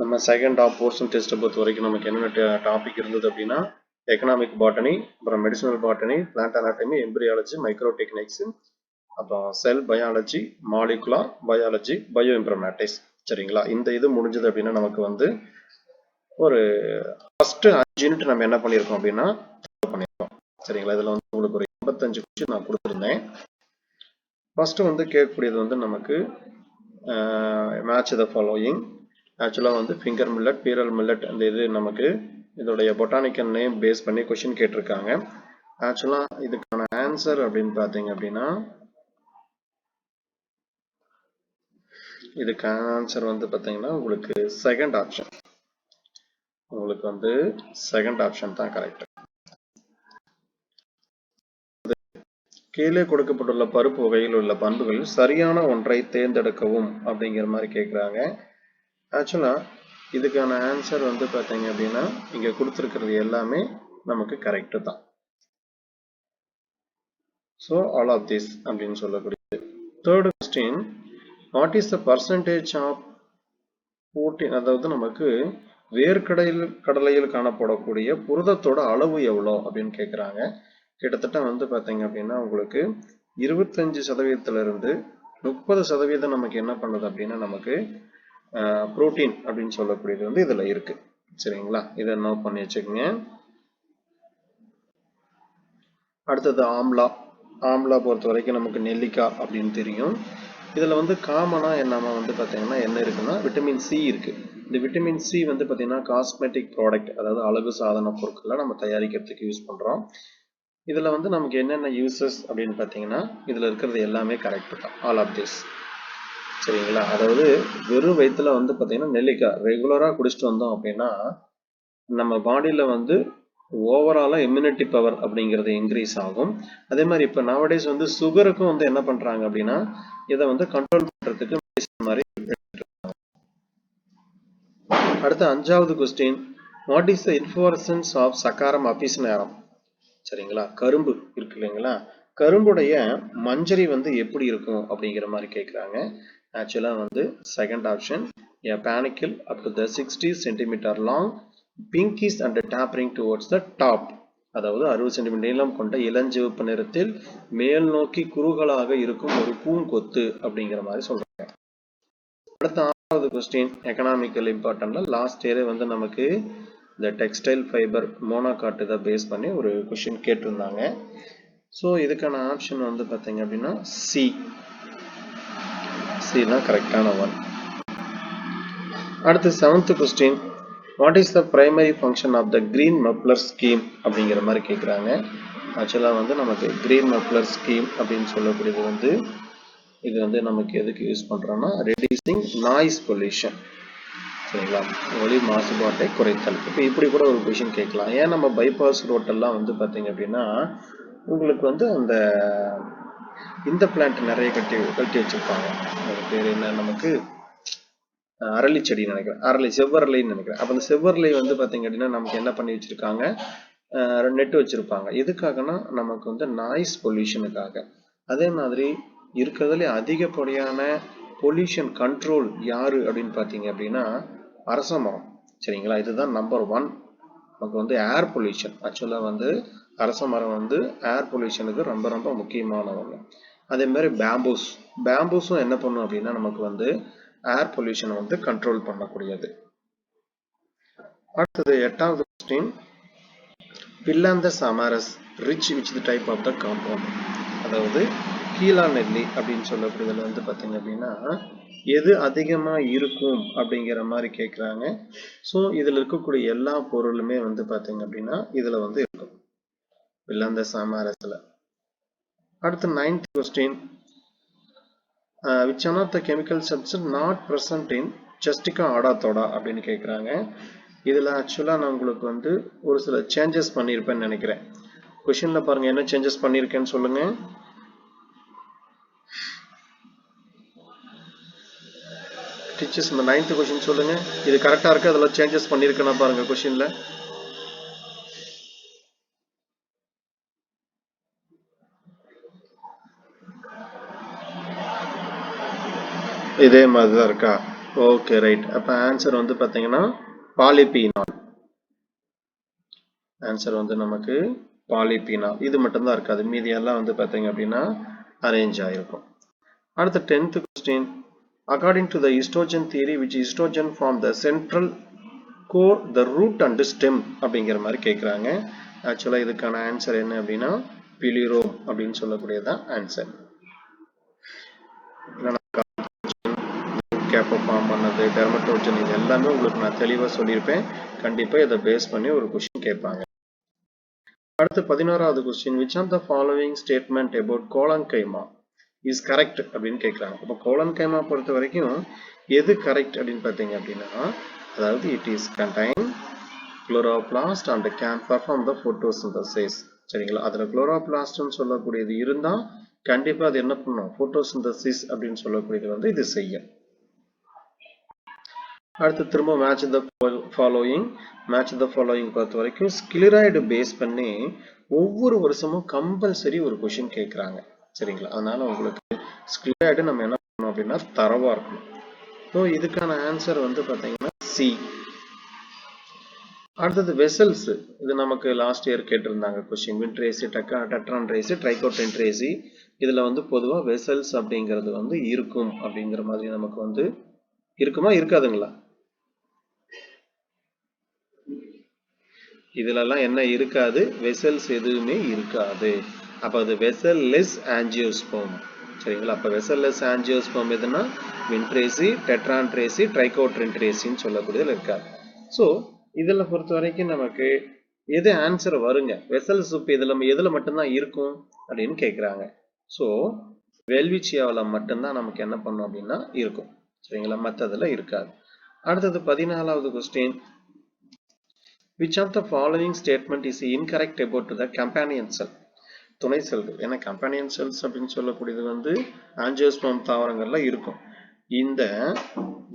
நம்ம second half portion டெஸ்ட்டை பொறுத்த வரைக்கும் நமக்கு என்னென்ன டாபிக் இருந்தது அப்படின்னா எக்கனாமிக் பாட்டனி, அப்புறம் medicinal botany, plant anatomy, embryology, micro techniques, அப்புறம் cell biology, molecular biology, bioinformatics. சரிங்களா? இந்த இது முடிஞ்சது அப்படின்னா நமக்கு வந்து ஒரு ஃபர்ஸ்ட் 5 யூனிட் நம்ம என்ன பண்ணியிருக்கோம் அப்படின்னா பண்ணியிருக்கோம். சரிங்களா? இதில் வந்து உங்களுக்கு ஒரு 85 கொஸ்டின் நான் கொடுத்துருந்தேன். ஃபர்ஸ்ட் வந்து கேட்கக்கூடியது வந்து நமக்கு மேட்ச் த ஃபாலோயிங். ஆக்சுவலாக வந்து ஃபிங்கர் மில்லட், பீரல் மில்லட் அந்த இது நமக்கு இதோடைய பொட்டானிக்கல் நேம் பேஸ் பண்ணி கொஷின் கேட்டிருக்காங்க. ஆக்சுவலாக இதுக்கான ஆன்சர் அப்படின்னு பார்த்தீங்க அப்படின்னா இதுக்கான ஆன்சர் வந்து பார்த்தீங்கன்னா உங்களுக்கு செகண்ட் ஆப்ஷன். உங்களுக்கு வந்து செகண்ட் ஆப்ஷன் தான் கரெக்ட். கீழே கொடுக்கப்பட்டுள்ள பருப்பு வகையில் உள்ள பண்புகள் சரியான ஒன்றை தேர்ந்தெடுக்கவும் அப்படிங்கிற மாதிரி கேட்குறாங்க. ஆக்சுவலா இதுக்கான ஆன்சர் வந்து பார்த்தீங்க அப்படின்னா இங்க கொடுத்துருக்கிறது எல்லாமே நமக்கு கரெக்ட் தான். ஸோ ஆல் ஆஃப் திஸ் அப்படின்னு சொல்லக்கூடியது. Third question, what is the percentage of protein, அதாவது நமக்கு வேர்க்கடலையில் காணப்படக்கூடிய புரதத்தோட அளவு எவ்வளோ அப்படின்னு கேட்குறாங்க. கிட்டத்தட்ட வந்து பார்த்தீங்க அப்படின்னா உங்களுக்கு 25% 30% நமக்கு என்ன பண்ணுது அப்படின்னா நமக்கு புரோட்டீன் அப்படின்னு சொல்லக்கூடியது வந்து இதுல இருக்கு. சரிங்களா? இதை நோட் பண்ணி வச்சுக்கோங்க. அடுத்தது ஆம்லா. ஆம்லா பொறுத்த வரைக்கும் நமக்கு நெல்லிக்காய் அப்படின்னு தெரியும். இதுல வந்து காமனா என்னமா வந்து பாத்தீங்கன்னா என்ன இருக்குன்னா விட்டமின் சி இருக்கு. இந்த விட்டமின் சி வந்து பாத்தீங்கன்னா காஸ்மெட்டிக் ப்ராடக்ட், அதாவது அழகு சாதன பொருட்களை நம்ம தயாரிக்கிறதுக்கு யூஸ் பண்றோம். இதுல வந்து நமக்கு என்னென்ன யூசஸ் அப்படின்னு பாத்தீங்கன்னா இதுல இருக்கிறது எல்லாமே கரெக்ட் தான், ஆல் ஆஃப் திஸ். சரிங்களா? அதாவது வெறும் வயிற்றுல வந்து பாத்தீங்கன்னா நெல்லிக்காய் ரெகுலரா குடிச்சிட்டு வந்தோம் அப்படின்னா நம்ம பாடியில வந்து ஓவராலா இம்யூனிட்டி பவர் அப்படிங்கிறது இன்க்ரீஸ் ஆகும். அதே மாதிரி இப்ப நவடேஸ் வந்து சுகருக்கும் வந்து என்ன பண்றாங்க அப்படின்னா இதை வந்து கண்ட்ரோல் பண்றதுக்கு மெடிசன் மாதிரி. அடுத்த 5வது question, what is the inflorescence of Saccharum officinarum. சரிங்களா? கரும்பு இருக்கு இல்லைங்களா? கரும்புடைய மஞ்சரி வந்து எப்படி இருக்கும் அப்படிங்கிற மாதிரி கேட்குறாங்க. ஆக்சுவலா வந்து second option, a panicle up to the 60 cm long, pinkish and tapering towards the top. அதாவது 60 சென்டிமீட்டர் நீளம் கொண்ட இளஞ்சிவப்பு நிறத்தில் மேல் நோக்கி குறுகலாக இருக்கும் ஒரு பூங்கொத்து அப்படிங்கிற மாதிரி சொல்றாங்க. அடுத்த 6வது கொஸ்டின், எக்கனாமிக்கல் இம்பார்ட்டன்ட்ல லாஸ்ட் இயரே வந்து நமக்கு இந்த டெக்ஸ்டைல் ஃபைபர் மோனோகாட் இதை பேஸ் பண்ணி ஒரு கொஸ்டின் கேட்டிருந்தாங்க. ஸோ இதுக்கான ஆப்ஷன் வந்து பார்த்தீங்க அப்படின்னா சி. சி தான் கரெக்டான ஒன். அடுத்து 7th question, what is the primary function of the green muffler scheme அப்படிங்கிற மாதிரி கேட்குறாங்க. ஆக்சுவலாக வந்து நமக்கு கிரீன் மப்ளர் ஸ்கீம் அப்படின்னு சொல்லக்கூடியது வந்து இது வந்து நமக்கு எதுக்கு யூஸ் பண்ணுறோம்னா ரெடியூசிங் நாய்ஸ் பொல்யூஷன். சரிங்களா? ஒலி மாசுபாட்டை குறைத்தல். இப்போ இப்படி கூட ஒரு கொஷின் கேட்கலாம். ஏன் நம்ம பைபாஸ் ரோட்டெல்லாம் வந்து பார்த்தீங்க அப்படின்னா உங்களுக்கு வந்து அந்த இந்த பிளான்ட் நிறைய கட்டி வச்சிருப்பாங்க. அது பேர் என்ன நமக்கு அரளி செடி நினைக்கிறேன், அரளி செவ்வரளின்னு நினைக்கிறேன். அப்போ அந்த செவ்வரளி வந்து பார்த்தீங்க அப்படின்னா நமக்கு என்ன பண்ணி வச்சிருக்காங்க, நெட்டு வச்சிருப்பாங்க. எதுக்காகனா நமக்கு வந்து நாய்ஸ் பொல்யூஷனுக்காக. அதே மாதிரி இருக்கிறதுல அதிகப்படியான பொல்யூஷன் கண்ட்ரோல் யாரு அப்படின்னு பார்த்தீங்க அப்படின்னா அரச மரம். சரிங்களா? இதுதான் நம்பர் 1. நமக்கு வந்து ஏர் பொல்யூஷன். ஆக்சுவலாக வந்து அரச மரம் வந்து ஏர் பொல்யூஷனுக்கு ரொம்ப ரொம்ப முக்கியமான ஒன்று. அதே மாதிரி பேம்பூஸும் என்ன பண்ணும் அப்படின்னா நமக்கு வந்து ஏர் பொல்யூஷனை வந்து கண்ட்ரோல் பண்ணக்கூடியது. அடுத்தது 8வது question, Phyllanthus amarus rich which the type of the compound. அதாவது கீழா நெல்லி அப்படின்னு சொல்லக்கூடியதுல வந்து பார்த்தீங்க அப்படின்னா எது அதிகமாக இருக்கும் அப்படிங்கிற மாதிரி கேட்குறாங்க. ஸோ இதில் இருக்கக்கூடிய எல்லா பொருளுமே வந்து பார்த்தீங்க அப்படின்னா இதில் வந்து இருக்கும் பில்லாந்தஸ் அமாரஸில். அடுத்து 9th question, which one of the chemical substance not present in Chestica adathoda அப்படின்னு கேட்குறாங்க. இதில் ஆக்சுவலாக நான் உங்களுக்கு வந்து ஒரு சில சேஞ்சஸ் பண்ணியிருப்பேன்னு நினைக்கிறேன். கொஷினில் பாருங்கள் என்ன சேஞ்சஸ் பண்ணியிருக்கேன்னு சொல்லுங்கள். டீச்சர்ஸ் இந்த 9th கொஷின் சொல்லுங்கள். இது கரெக்டாக இருக்குது, அதில் சேஞ்சஸ் பண்ணியிருக்கேன்னா பாருங்கள் கொஷினில். இதே மாதிரி தான் இருக்கா? Okay right. அப்போ ஆன்சர் வந்து பார்த்தீங்கன்னா பாலிபீனால். ஆன்சர் வந்து நமக்கு பாலிபீனால். இது மட்டும்தான் இருக்காது, மீதி எல்லாம் வந்து பார்த்தீங்க அப்படின்னா அரேஞ்ச் ஆகிருக்கும். அடுத்த 10th question. According to the histogen theory, which histogen form the central core, the root and stem அப்படிங்கிற மாதிரி கேட்குறாங்க. ஆக்சுவலாக இதுக்கான ஆன்சர் என்ன அப்படின்னா பிலிரோம் அப்படின்னு சொல்லக்கூடியதான் ஆன்சர். கேப்பை ஃபார்ம் பண்ணது, டெர்மட்டோஜன், இது எல்லாமே உங்களுக்கு நான் தெளிவாக சொல்லியிருப்பேன். கண்டிப்பாக இதை பேஸ் பண்ணி ஒரு கொஸ்டின் கேட்பாங்க. அடுத்து 11வது question. which of the following statement about collenchyma is correct அப்படின்னு கேட்குறாங்க. இப்போ கோலன்கைமா பொறுத்த வரைக்கும் எது கரெக்ட் அப்படின்னு பார்த்தீங்க அப்படின்னா, அதாவது it is contain chloroplast and can perform the photosynthesis. சரிங்களா, அதில் குளோரோபிளாஸ்ட்னு சொல்லக்கூடியது இருந்தால் கண்டிப்பாக அது என்ன பண்ணும், ஃபோட்டோசிந்தசிஸ் அப்படின்னு சொல்லக்கூடியது வந்து இது செய்யும். அடுத்து திரும்ப match the following. Match the following பொறுத்த வரைக்கும் ஸ்கிலராய்டு பேஸ் பண்ணி ஒவ்வொரு வருஷமும் கம்பல்சரி ஒரு கொஷின் கேட்குறாங்க. சரிங்களா, அதனால உங்களுக்கு ஸ்கிலராய்டு நம்ம என்ன பண்ணணும் அப்படின்னா தரவா இருக்கணும். ஸோ இதுக்கான ஆன்சர் வந்து பார்த்தீங்கன்னா சி. அடுத்தது வெசல்ஸ். இது நமக்கு லாஸ்ட் இயர் கேட்டிருந்தாங்க கொஸ்டின். வின்ட்ரேசி, டெட்ரான்ட்ரேசி, ட்ரைகோடென்ட்ரேசி. இதுல வந்து பொதுவா வெசல்ஸ் அப்படிங்கிறது வந்து இருக்கும் அப்படிங்கிற மாதிரி நமக்கு வந்து இருக்குமா இருக்காதுங்களா? இதுலலாம் என்ன இருக்காது, வெசல்ஸ் எதுவுமே இருக்காது. அப்போ அது வெசல்லெஸ் ஆஞ்சியோஸ்போம். சரிங்களா, அப்போ வெசல்லெஸ் ஆஞ்சியோஸ்போம் எதுனா வின்ட்ரேசி, டெட்ரான்ட்ரேசி, ட்ரைகோடென்ட்ரேசின்னு சொல்லக்கூடியதில் இருக்காது. ஸோ இதில் பொறுத்த வரைக்கும் நமக்கு எது ஆன்சர் வருங்க, வெசல்ஸ் இப்போ எதில் மட்டும்தான் இருக்கும் அப்படின்னு கேட்குறாங்க. ஸோ வெல்விச்சியாவில் மட்டும்தான் நமக்கு என்ன பண்ணும் அப்படின்னா இருக்கும். சரிங்களா, மற்றதில் இருக்காது. அடுத்தது 14வது question. which of the following statement is incorrect about the companion cell? துணை செல்கள். ஏன்னா கம்பேனியன் செல்ஸ் அப்படின்னு சொல்லக்கூடியது வந்து ஆஞ்சியோஸ்போம் தாவரங்கள்ல இருக்கும். இந்த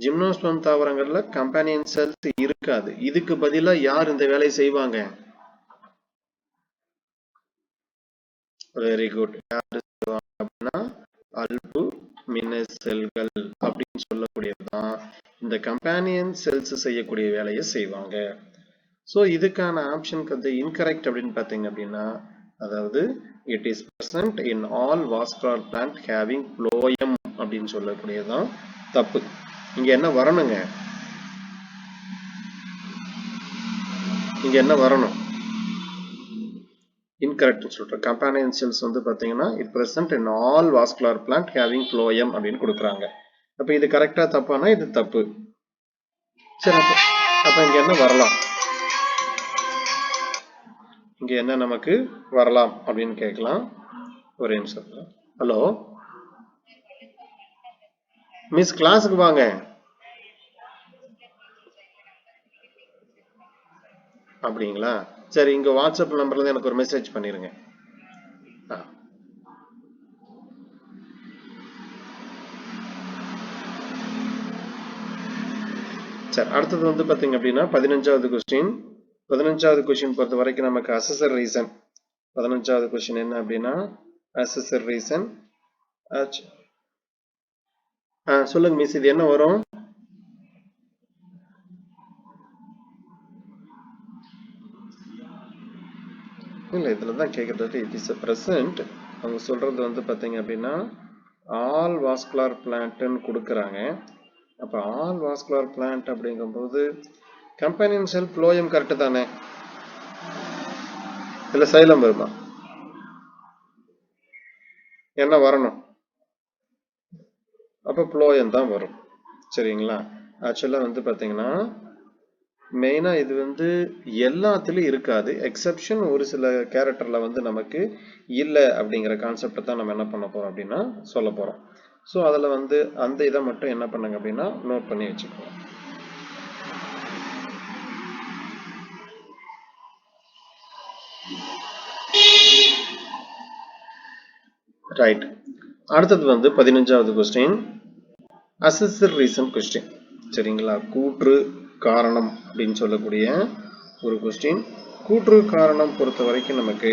ஜிம்னோஸ்போம் தாவரங்கள்ல கம்பேனியன் செல்ஸ் இருக்காது. இதுக்கு பதிலா யார் இந்த வேலையை செய்வாங்க? Very good. யாரு செய்வாங்க அப்படின்னா அல்புமினஸ் செல்கள் அப்படின்னு சொல்லக்கூடியதுதான் இந்த கம்பேனியன் செல்ஸ் செய்யக்கூடிய வேலையை செய்வாங்க. ஸோ இதுக்கான ஆப்ஷனுக்கு வந்து இன்கரெக்ட் அப்படின்னு பார்த்தீங்க அப்படின்னா, அதாவது it is present in all vascular plant having phloem அப்படின்னு சொல்லக்கூடியதான் தப்பு. இங்க என்ன வரணுங்க, இங்க என்ன வரணும், இன்கரெக்ட் சொல்றேன். கம்பேனியன் செல்ஸ் வந்து பார்த்தீங்கன்னா it present in all vascular plant having phloem அப்படின்னு கொடுக்குறாங்க. அப்போ இது கரெக்டா தப்பானா இது தப்பு. சரி, அப்போ இங்க என்ன வரலாம், இங்க என்ன நமக்கு வரலாம் அப்படின்னு கேட்கலாம். ஒரே நிமிஷம். ஹலோ மிஸ், கிளாஸுக்கு வாங்க. அப்படிங்களா, சரி, இங்க வாட்ஸ்அப் நம்பர்ல எனக்கு ஒரு மெசேஜ் பண்ணிருங்க. சரி, அடுத்தது வந்து பாத்தீங்க அப்படின்னா 15வது கொஸ்டின். 15வது கொஸ்டின் பொறுத்த வரைக்கும் நமக்கு அசஸர் ரீசன். 15வது கொஸ்டின் என்ன அப்படின்னா அசஸர் ரீசன். சொல்லுங்க மிஸ், இது என்ன வரும்? இல்ல, இதுலதான் கேட்கறது. It is present. அவங்க சொல்றது வந்து பாத்தீங்க அப்படின்னா ஆல் வாஸ்குலர் பிளான்ட்னு கொடுக்குறாங்க. அப்ப ஆல் வாஸ்குலர் பிளான்ட் அப்படிங்கும்போது கம்பேனியன் செல் ஃப்ளோயம் கரெக்ட் தானே, இல்ல சைலம் வருமா? என்ன வரணும், அப்ப ஃப்ளோயம் தான் வரும். சரிங்களா, ஆக்சுவலா வந்து பாத்தீங்கன்னா மெயினா இது வந்து எல்லாத்துலயும் இருக்காது, எக்ஸெப்ஷன் ஒரு சில கேரக்டர்ல வந்து நமக்கு இல்லை அப்படிங்கிற கான்செப்டை தான் நம்ம என்ன பண்ண போறோம் அப்படின்னா சொல்ல போறோம். ஸோ அதுல வந்து அந்த இதை மட்டும் என்ன பண்ணுங்க அப்படின்னா நோட் பண்ணி வச்சுக்கோங்க. ரைட். அடுத்தது வந்து 15வது கொஸ்டின் அசஸர் ரீசன் கொஸ்டின். சரிங்களா, கூற்று காரணம் அப்படின்னு சொல்லக்கூடிய ஒரு கொஸ்டின். கூற்று காரணம் பொறுத்த வரைக்கும் நமக்கு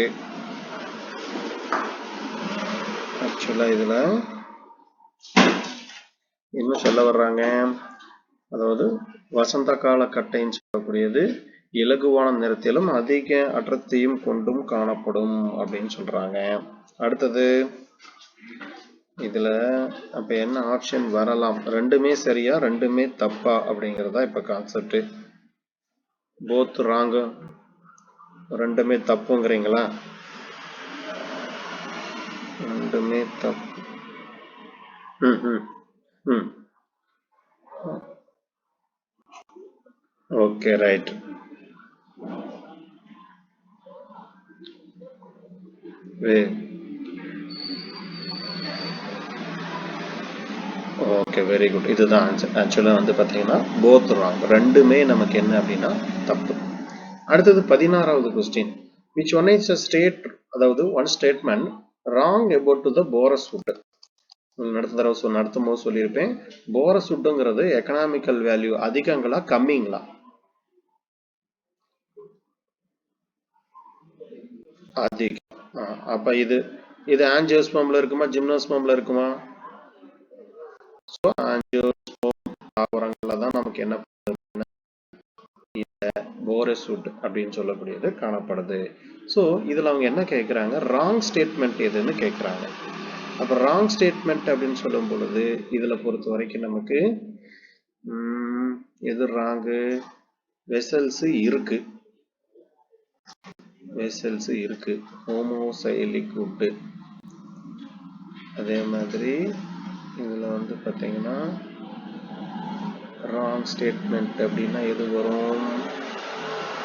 ஆக்சுவலா இதுல என்ன சொல்ல வர்றாங்க, அதாவது வசந்த கால கட்டைன்னு சொல்லக்கூடியது இலகுவான நிறத்திலும் அதிக அடர்த்தியும் கொண்டும் காணப்படும் அப்படின்னு சொல்றாங்க. அடுத்தது இதுல அப்ப என்ன ஆப்ஷன் வரலாம்? ரெண்டுமே சரியா ரெண்டுமே தப்பா அப்படிங்கறதா இப்ப கான்செப்ட். போத் ராங், ரெண்டுமே தப்புங்கிறீங்களா? ரெண்டுமே தப்பு. Okay, right. Okay, very good. இதுதான் ஆன்சர். ஆக்சுவலா வந்து பாத்தீங்கன்னா போத் ராங், ரெண்டுமே நமக்கு என்ன அப்படின்னா தப்பு. அடுத்தது 16வது question. which one is a state, அதாவது one statement wrong about the porous wood. நடத்தும் போது சொல்லியிருப்பேன், போரஸ்வுட்ங்கிறது எக்கனாமிக்கல் வேல்யூ அதிகங்களா கம்மிங்களா? அதிகம். அப்ப இது இது ஆஞ்சியோஸ்பம்ல இருக்குமா ஜிம்னோஸ்பம்ல இருக்குமா? ஆஞ்சியோஸ்பம் தாவரங்கள்ல தான் நமக்கு என்ன போரஸ்வுட் அப்படின்னு சொல்லக்கூடியது காணப்படுது. ஸோ இதுல அவங்க என்ன கேட்குறாங்க, ராங் ஸ்டேட்மெண்ட் எதுன்னு கேட்குறாங்க. அப்ப ராங் ஸ்டேட்மெண்ட் அப்படின்னு சொல்லும் பொழுது இதுல பொறுத்த வரைக்கும் நமக்கு எது ராங்கு? வெசல்ஸ் இருக்கு, வெசல்ஸ் இருக்கு, ஹோமோசைலிக் வுட். அதே மாதிரி இதுல வந்து பாத்தீங்கன்னா ராங் ஸ்டேட்மெண்ட் அப்படின்னா எது வரும்?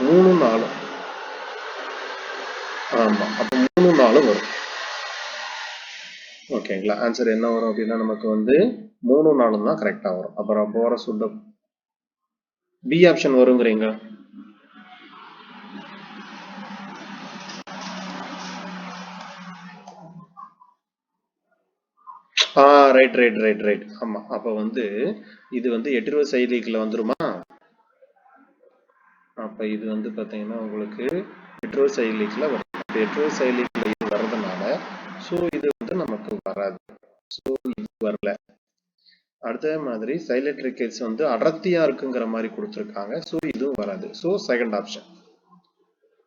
3 4. ஆமா, அப்ப 3 4 வரும். ஓகேங்களா? ஆன்சர் என்ன வரும் அப்படின்னா நமக்கு வந்து 3 4 தான் கரெக்டா வரும். அப்புறம் போரஸ்வுட் பி ஆப்ஷன் வருங்கிறீங்க. Right right right right. ஆமா, அப்ப வந்து இது வந்து ஹெட்ரோசைலிக்ல வந்துருமா? அப்ப இது வந்து பாத்தீங்கன்னா உங்களுக்கு ஹெட்ரோசைலிக்ல வரும். ஹெட்ரோசைலிக்ல இது வர்றதுனால ஸோ இது வந்து நமக்கு வராது. ஸோ இது வரல. அடுத்த மாதிரி சைலட்ரிகேட்ஸ் வந்து அடர்த்தியா இருக்குங்கிற மாதிரி கொடுத்துருக்காங்க. ஸோ இதுவும் வராது. So second option.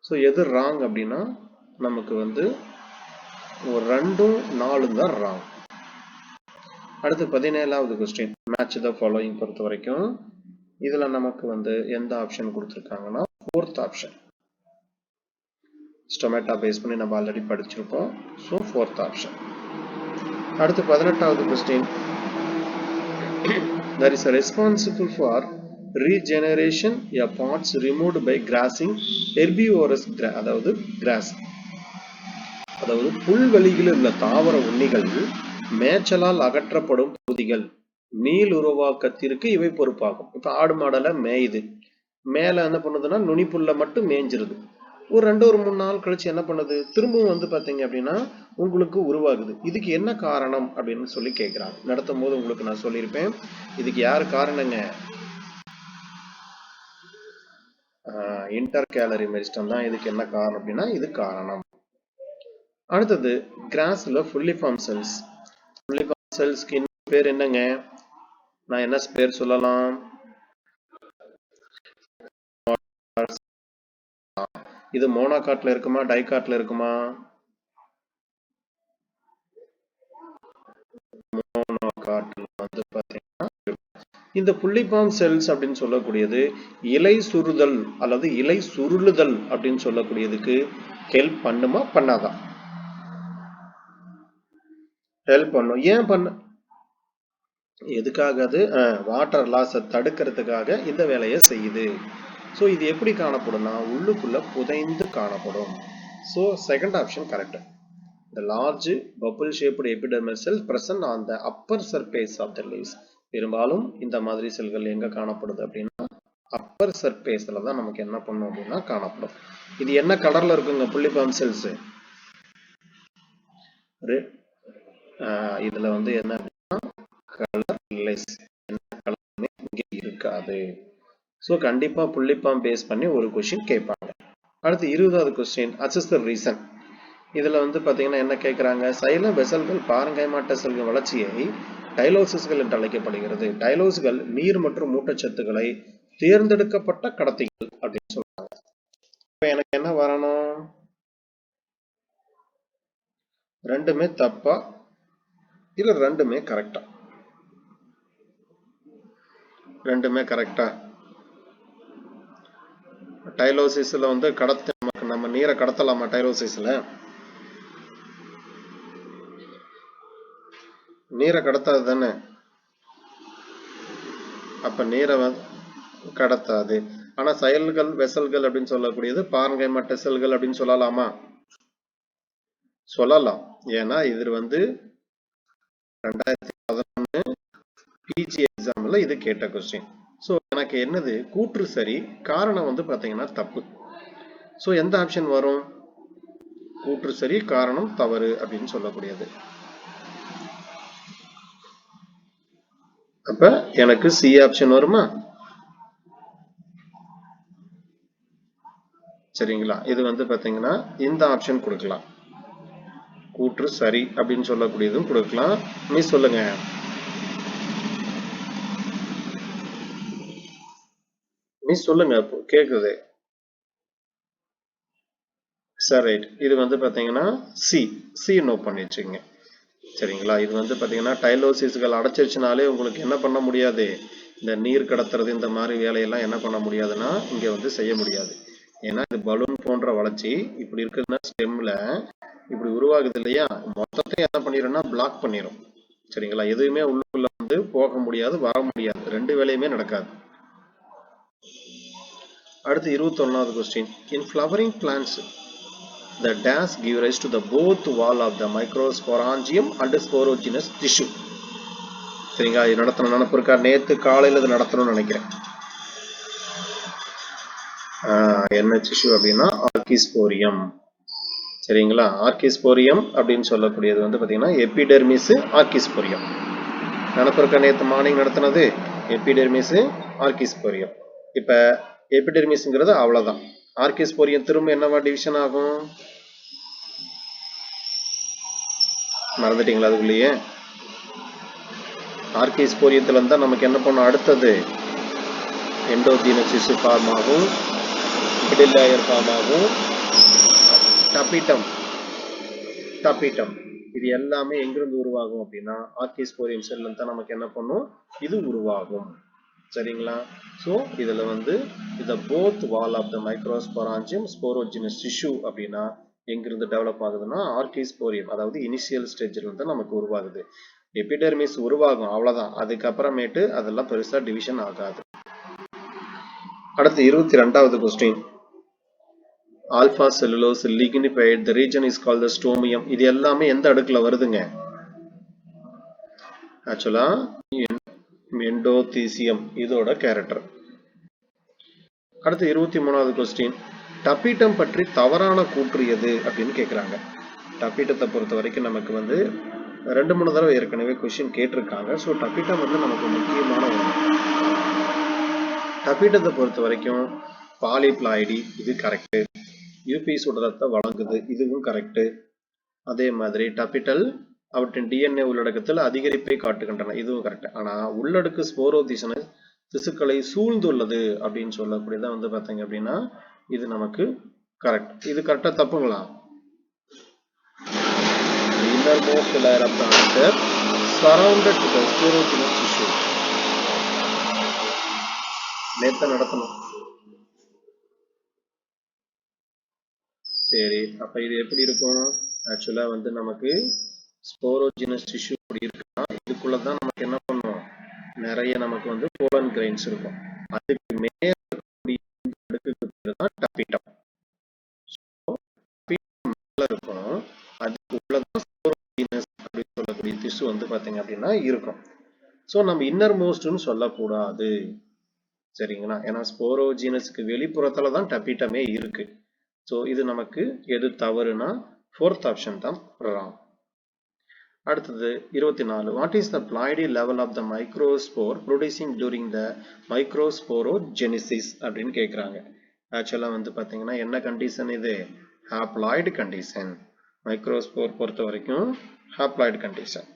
ஸோ எது ராங் அப்படின்னா நமக்கு வந்து 2 4 தான் ராங். அடுத்து 17வது கொஸ்டின். மேட்ச் த ஃபாலோயிங் பொறுத்த வரைக்கும் இதுல நமக்கு வந்து எந்த ஆப்ஷன் கொடுத்துருக்காங்கன்னா ஃபோர்த் ஆப்ஷன். ஸ்டொமேட்டா பேஸ் பண்ணி நம்ம ஆல்ரெடி படிச்சிருக்கோம். So fourth option. அடுத்து 18வது question. that is responsible for regeneration of parts removed by grazing herbivorous அதாவது கிராஸ், அதாவது புல்வெளிகளில் உள்ள தாவர உண்ணிகள் மேய்ச்சலால் அகற்றப்படும் பகுதிகள் மீள் உருவாக்கத்திற்கு இவை பொறுப்பாகும். இப்ப ஆடு மாடல மேயுது, மேல என்ன பண்ணுதுன்னா நுனிப்புல்ல மட்டும் மேய்ஞ்சிருது. ஒரு 3 நாள் கழிச்சு என்ன பண்ணுது, திரும்பவும் வந்து பாத்தீங்க அப்படின்னா உங்களுக்கு உருவாகுது. இதுக்கு என்ன காரணம் அப்படின்னு சொல்லி கேட்கிறாங்க. நடத்தும் போது உங்களுக்கு நான் சொல்லியிருப்பேன், இதுக்கு யாரு காரணங்க? இன்டர் கேலரி மெரிஸ்டம் தான் இதுக்கு என்ன காரணம் அப்படின்னா இது காரணம். அடுத்தது கிராஸ்ல ஃபுல்லிஃபார்ம் செல்ஸ். ஃபுல்லிஃபார்ம் செல்ஸ்க்கு இன்னும் பேர் என்னங்க? நான் என்ன பேர் சொல்லலாம்? இது மோனோகாட்ல இருக்குமா டைகாட்ல இருக்குமா? மோனோகாட்ல வந்து பாத்தீங்கன்னா இந்த புள்ளிபார்ம் செல்ஸ் அப்படின்னு சொல்லக்கூடியது இலை சுருதல் அல்லது இலை சுருளுதல் அப்படின்னு சொல்லக்கூடியதுக்கு ஹெல்ப் பண்ணுமா பண்ணாதா? ஹெல்ப் பண்ணும். ஏன் பண்ண? எதுக்காக? அது வாட்டர் லாஸை தடுக்கிறதுக்காக இந்த வேலையை செய்யுது. ஸோ இது எப்படி காணப்படும்னா உள்ளுக்குள்ள புதைந்து காணப்படும். So second option correct. The large bubble shaped epidermal cells present on the upper surface of the leaves. பெரும்பாலும் இந்த மாதிரி செல்கள் எங்க காணப்படுது அப்படின்னா அப்பர் சர்ஃபேஸ்ல தான் நமக்கு என்ன பண்ணும் அப்படின்னா காணப்படும். இது என்ன கலர்ல இருக்குங்க புள்ளிபார்ம் செல்ஸ்? இதுல வந்து என்ன கலர்லெஸ், என்ன கலருமே இங்க இருக்காது. ஸோ கண்டிப்பா புள்ளிபார்ம் பேஸ் பண்ணி ஒரு கொஸ்டின் கேட்பாங்க. அடுத்து 20வது கொஸ்டின். Assess the reason. இதுல வந்து பாத்தீங்கன்னா என்ன கேட்கிறாங்க, சைலம் வெசல்கள் பாரங்கைமாட்ட செல்கள் வளர்ச்சியை டைலோசிஸ்கள் என்று அழைக்கப்படுகிறது. டைலோஸ்கள் நீர் மற்றும் ஊட்டச்சத்துக்களை தேர்ந்தெடுக்கப்பட்ட கடத்திகள் அப்படின்னு சொல்றாங்க. இப்ப எனக்கு என்ன வரணும்? ரெண்டுமே தப்பா இல்ல ரெண்டுமே கரெக்டா? ரெண்டுமே கரெக்டா? டைலோசிஸ்ல வந்து நம்ம நீரை கடத்தலாமா? டைலோசிஸ்ல நீரை கடத்தாது தானே. அப்ப நீரை கடத்தாது. ஆனா செயல்கள் வெசல்கள் அப்படின்னு சொல்லக்கூடியது பாரன்கைமா டெசல்கள் அப்படின்னு சொல்லலாமா? சொல்லலாம். ஏன்னா இது வந்து 2011 பிஜி எக்ஸாம்ல இது கேட்ட கொஸ்டின். ஸோ எனக்கு என்னது கூற்று சரி, காரணம் வந்து பாத்தீங்கன்னா தப்பு. ஸோ எந்த ஆப்ஷன் வரும்? கூற்று சரி, காரணம் தவறு அப்படின்னு சொல்லக்கூடியது. அப்ப எனக்கு சி ஆப்ஷன் வருமா? சரிங்களா? இது வந்து பாத்தீங்கன்னா இந்த ஆப்ஷன் கொடுக்கலாம். கூற்று சரி அப்படின்னு சொல்லக்கூடியதும் கொடுக்கலாம். மிஸ் சொல்லுங்க. மிஸ் சொல்லுங்க, கேக்குது. சரி, ரைட். இது வந்து பாத்தீங்கன்னா சி நோட் பண்ணி வச்சுங்க. சரிங்களா? இது வந்து பாத்தீங்கன்னா டைலோசிஸ்கள் அடைச்சிருச்சுனாலே உங்களுக்கு என்ன பண்ண முடியாது? இந்த நீர் கடத்துறது இந்த மாதிரி வேலையெல்லாம் என்ன பண்ண முடியாதுன்னா இங்க வந்து செய்ய முடியாது. ஏன்னா இது பலூன் போன்ற வளர்ச்சி இப்படி இருக்குதுன்னா ஸ்டெம்ல இப்படி உருவாகுது இல்லையா, மொத்தத்தையும் என்ன பண்ணிடும்னா பிளாக் பண்ணிடும். சரிங்களா? எதுவுமே உள்ளுக்குள்ள வந்து போக முடியாது, வர முடியாது, ரெண்டு வேலையுமே நடக்காது. அடுத்து 21வது question. In flowering plants the dash give rise to the both wall of the microsporangium and sporogenous tissue. சரிங்களா? இது நடத்தணும் நினைப்பு இருக்கா? நேத்து காலையில் இது நடத்தணும்னு நினைக்கிறேன். என்ன டிஷ்யூ அப்படின்னா ஆர்கிஸ்போரியம். சரிங்களா? ஆர்கிஸ்போரியம் அப்படின்னு சொல்லக்கூடியது வந்து பார்த்தீங்கன்னா எபிடெர்மிஸ் ஆர்கிஸ்போரியம். நினைப்பு இருக்கா? நேற்று மார்னிங் நடத்தினது எபிடெர்மிஸ் ஆர்கிஸ்போரியம். இப்போ எபிடெர்மிஸ்ங்கிறது அவ்வளோதான். ஆர்கிஸ்போரியம் திரும்ப என்னவா டிவிஷன் ஆகும்? மறந்துட்டீங்களா? அதுக்குள்ளேயே ஆர்கிஸ்போரியத்துல இருந்தா நமக்கு என்ன பண்ணும்? அடுத்தது எண்டோஜீனஸ் டிஷ்யூ ஃபார்ம் ஆகும், மிடில் லேயர் ஃபார்ம் ஆகும், டபிட்டம். இது எல்லாமே எங்கிருந்து உருவாகும் அப்படின்னா ஆர்கிஸ்போரியம் செல்ல தான் நமக்கு என்ன பண்ணும்? இது உருவாகும். சரிங்களா? ஸோ இதுல வந்து இந்த both wall of the microsporangium sporogenous tissue அப்படின்னா எங்கிருந்து டெவலப் ஆகுதுன்னா ஆர்கிஸ்போரியம், அதாவது இனிஷியல் ஸ்டேஜ்ல இருந்து நமக்கு உருவாகுது. எபிடெர்மிஸ் உருவாகும், அவ்வளவுதான். அதுக்கப்புறமேட்டு அதெல்லாம் பெருசா டிவிஷன் ஆகாது. அடுத்து 22வது question. Alpha cellulose lignified the region is called the stomium. இது எல்லாமே எந்த அடுக்குல வருதுங்க? ஆக்சுவலா எண்டோதீசியம் இதோட கேரக்டர். அடுத்து 23வது கொஸ்டின். டபீட்டம் பற்றி தவறான கூற்று எது அப்படின்னு கேட்குறாங்க. டபீட்டத்தை பொறுத்த வரைக்கும் நமக்கு வந்து 2-3 தடவை ஏற்கனவே கொஸ்டின் கேட்டிருக்காங்க. ஸோ டபீட்டம் வந்து நமக்கு முக்கியமான ஒன்று. டபீட்டத்தை பொறுத்த வரைக்கும் பாலிப்ளாய்டி இது கரெக்டு. யூபி சுடரத்தை வழங்குது, இதுவும் கரெக்டு. அதே மாதிரி டபிட்டல் அவற்றின் டிஎன்ஏ உள்ளடக்கத்தில் அதிகரிப்பை காட்டுகின்றன, இதுவும் கரெக்ட். ஆனா உள்ளடுக்கு ஸ்போரோதிசன திசுக்களை சூழ்ந்துள்ளது அப்படின்னு சொல்லக்கூடியதான் வந்து பார்த்தீங்க அப்படின்னா இது நமக்கு கரெக்ட். இது கரெக்டா தப்புங்களா? The innermost layer of the anther surrounded with the sporogenous tissue. நேத்த நடத்தணும். சரி, அப்ப இது எப்படி இருக்கும்? ஆக்சுவலா வந்து நமக்கு ஸ்போரோஜினஸ் டிஷ்யூ அப்படி இருக்குன்னா இதுக்குள்ளதான் நமக்கு என்ன பண்ணும்? நிறைய நமக்கு வந்து போலன் கிரைன்ஸ் இருக்கும். அதுக்கு மேல டபிட்டம் இருக்கும். அதுக்கு உள்ளதான் ஸ்போரோஜினஸ் அப்படின்னு சொல்லக்கூடிய டிஷ்யூ வந்து பாத்தீங்க அப்படின்னா இருக்கும். ஸோ நம்ம இன்னர் மோஸ்ட்னு சொல்லக்கூடாது. சரிங்களா? ஏன்னா ஸ்போரோஜினஸ்க்கு வெளிப்புறத்துல தான் டபிட்டமே இருக்கு. ஸோ இது நமக்கு எது தவறுனா 4th ஆப்ஷன் தான் ராங். அடுத்தது 24. What is the ploidy level of the microspore producing during the microsporogenesis அப்படின்னு கேட்குறாங்க. ஆக்சுவலாக வந்து பார்த்தீங்கன்னா என்ன கண்டிஷன் இது? Haploid condition. மைக்ரோஸ்போர் பொறுத்த வரைக்கும் ஹாப்ளாய்டு கண்டிஷன்.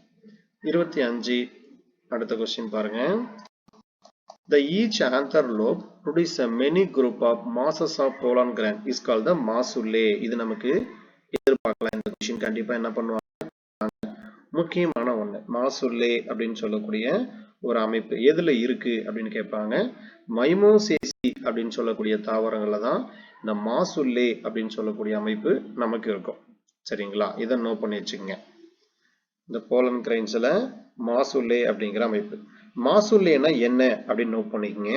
25. அடுத்த கொஸ்டின் பாருங்க. The each anther lobe produce a many group of masses of pollen grain is called the massulae. இது நமக்கு எதிர்பார்க்கலாம். இந்த கொஸ்டின் கண்டிப்பா என்ன பண்ணுவாங்க, முக்கியமான ஒண்ணு. மாசுல்லே அப்படின்னு சொல்லக்கூடிய ஒரு அமைப்பு எதுல இருக்கு அப்படின்னு கேட்பாங்க. மைமோசேசி அப்படின்னு சொல்லக்கூடிய தாவரங்கள்ல தான் இந்த மாசுல்லே அப்படின்னு சொல்லக்கூடிய அமைப்பு நமக்கு இருக்கும். சரிங்களா, இதை நோட் பண்ணி வச்சுக்கோங்க. இந்த போலன் கிரைன்ஸ்ல மாசுல்லே அப்படிங்கிற அமைப்பு. மாசுல்லேனா என்ன அப்படின்னு நோட் பண்ணிக்கங்க.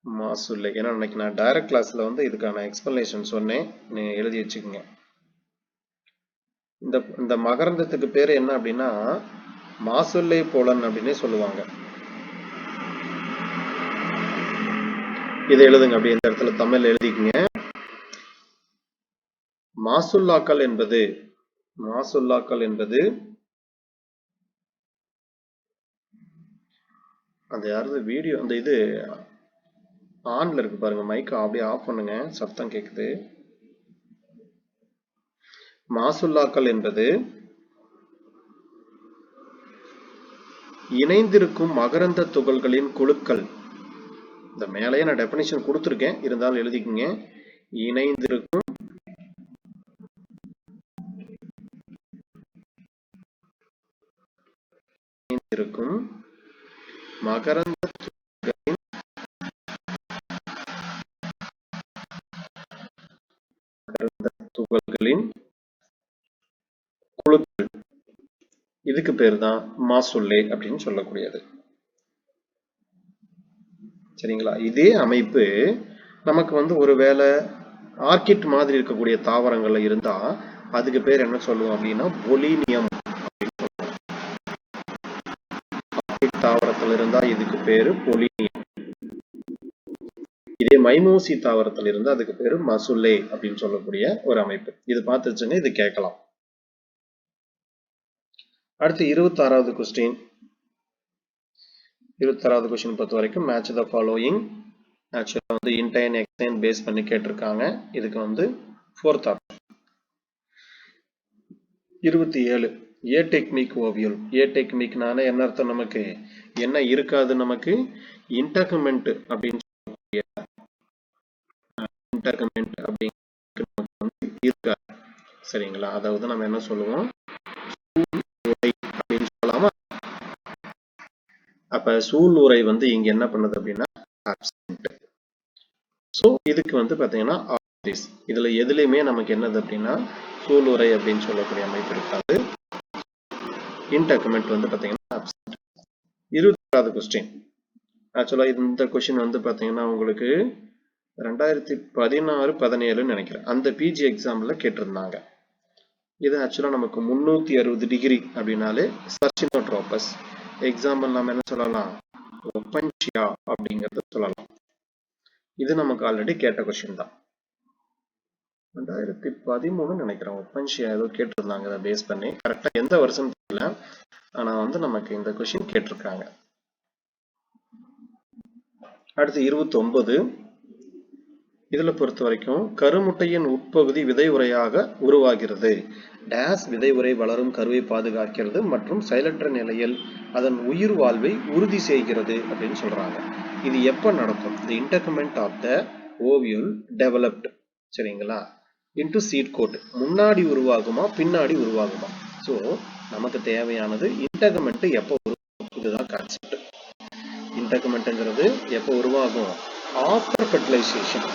மாசுல்லே ஏன்னா இன்னைக்கு நான் டைரக்ட் கிளாஸ்ல வந்து இதுக்கான எக்ஸ்பிளனேஷன் சொன்னேன், நீங்க எழுதி வச்சுக்கோங்க. இந்த மகரந்தத்துக்கு பேரு என்ன அப்படின்னா மாசுல்லே போலன் அப்படின்னு சொல்லுவாங்க. இதை எழுதுங்க, அப்படி இந்த இடத்துல தமிழ் எழுதிக்கங்க. மாசுல்லாக்கள் என்பது அந்த யாராவது வீடியோ அந்த இது ஆன்ல இருக்கு பாருங்க, மைக் அப்படியே ஆஃப் பண்ணுங்க, சத்தம் கேக்குது. மாசுல்லாக்கள் என்பது இணைந்திருக்கும் மகரந்த துகள்களின் குழுக்கள். இந்த மேலேயே நான் டெஃபினிஷன் கொடுத்துருக்கேன், இருந்தாலும் எழுதிக்கங்க. இணைந்திருக்கும் மகரந்த துகள்களின் குழுக்கள், இதுக்கு பேர் தான் மாசுல்லே அப்படின்னு சொல்லக்கூடியது. சரிங்களா, இதே அமைப்பு நமக்கு வந்து ஒருவேளை ஆர்கிட் மாதிரி இருக்கக்கூடிய தாவரங்கள்ல இருந்தா அதுக்கு பேர் என்ன சொல்லுவோம் அப்படின்னா பொலினியம். தாவரத்தில் இருந்தா இதுக்கு பேரு பொலினியம். இதே மைமோசி தாவரத்தில் இருந்தா அதுக்கு பேரு மசுல்லே அப்படின்னு சொல்லக்கூடிய ஒரு அமைப்பு. இது பார்த்துச்சுங்க, இது கேட்கலாம். அடுத்து 26வது கொஸ்டின். 26வது கொஸ்டின் பொறுத்த வரைக்கும் மேட்ச் த ஃபாலோயிங். ஆக்சுவலா வந்து இன்டைன் எக்ஸ்டைன் பேஸ் பண்ணி கேட்டிருக்காங்க. இதுக்கு வந்து 4th ஆப்ஷன். 27 ஏ டெக்னிக் ஓவியல். ஏ டெக்னிக்னால என்ன அர்த்தம், நமக்கு என்ன இருக்காது, நமக்கு இன்டர்கமெண்ட் அப்படின்னு சொல்லக்கூடிய இன்டர்கமெண்ட் அப்படின்னு இருக்காது. சரிங்களா, அதாவது நம்ம என்ன சொல்லுவோம், சூழ்நிலை அப்படின்னு சொல்லலாமா. அப்ப சூழ்நிலை வந்து இங்க என்ன பண்ணுது அப்படின்னா ஆப்சென்ட். சோ இதுக்கு வந்து பாத்தீங்கன்னா இதுல எதுலையுமே நமக்கு என்னது அப்படின்னா சூழ்நிலை அப்படின்னு சொல்லக்கூடிய அமைப்பு இருக்காது. இன்டர்கமெண்ட் வந்து பாத்தீங்கன்னா ஆப்சென்ட். 26வது கொஸ்டின். ஆக்சுவலா இந்த கொஸ்டின் வந்து பாத்தீங்கன்னா உங்களுக்கு 2016-17 நினைக்கிறேன், அந்த பிஜி எக்ஸாம்ல கேட்டிருந்தாங்க. இது ஆக்சுவலா நமக்கு 360 டிகிரி அப்படின்னாலே சர்ச்சினோட்ரோபஸ். எக்ஸாம்பிள் நம்ம என்ன சொல்லலாம், ஒப்பன்ஷியா அப்படிங்கறத சொல்லலாம். இது நமக்கு ஆல்ரெடி கேட்ட கொஸ்டின் தான். 2013 நினைக்கிறேன், ஒப்பன்ஷியா ஏதோ கேட்டிருந்தாங்க, அதை பேஸ் பண்ணி. கரெக்டா எந்த வருஷம் தெரியல, ஆனா வந்து நமக்கு இந்த கொஸ்டின் கேட்டிருக்காங்க. அடுத்து 29. இதுல பொறுத்த வரைக்கும் கருமுட்டையின் உட்பகுதி விதை உரையாக உருவாகிறது. டேஸ் விதை உரை வளரும் கருவை பாதுகாக்கிறது மற்றும் செயலற்ற நிலையில் அதன் உயிர் வாழ்வை உறுதி செய்கிறது அப்படின்னு சொல்றாங்க. இது எப்ப நடக்கும், தி இன்டர்கமெண்ட் ஆஃப் த ஓவியூல் டெவலப்ட், சரிங்களா, இன்டு சீட் கோட். முன்னாடி உருவாகுமா பின்னாடி உருவாகுமா. ஸோ நமக்கு தேவையானது இன்டர்கமெண்ட் எப்போ உருவாகும், இதுதான் கான்செப்ட். இன்டர்கமெண்ட்ங்கிறது எப்போ உருவாகும், ஆஃப்டர் ஃபெர்டிலைசேஷன்.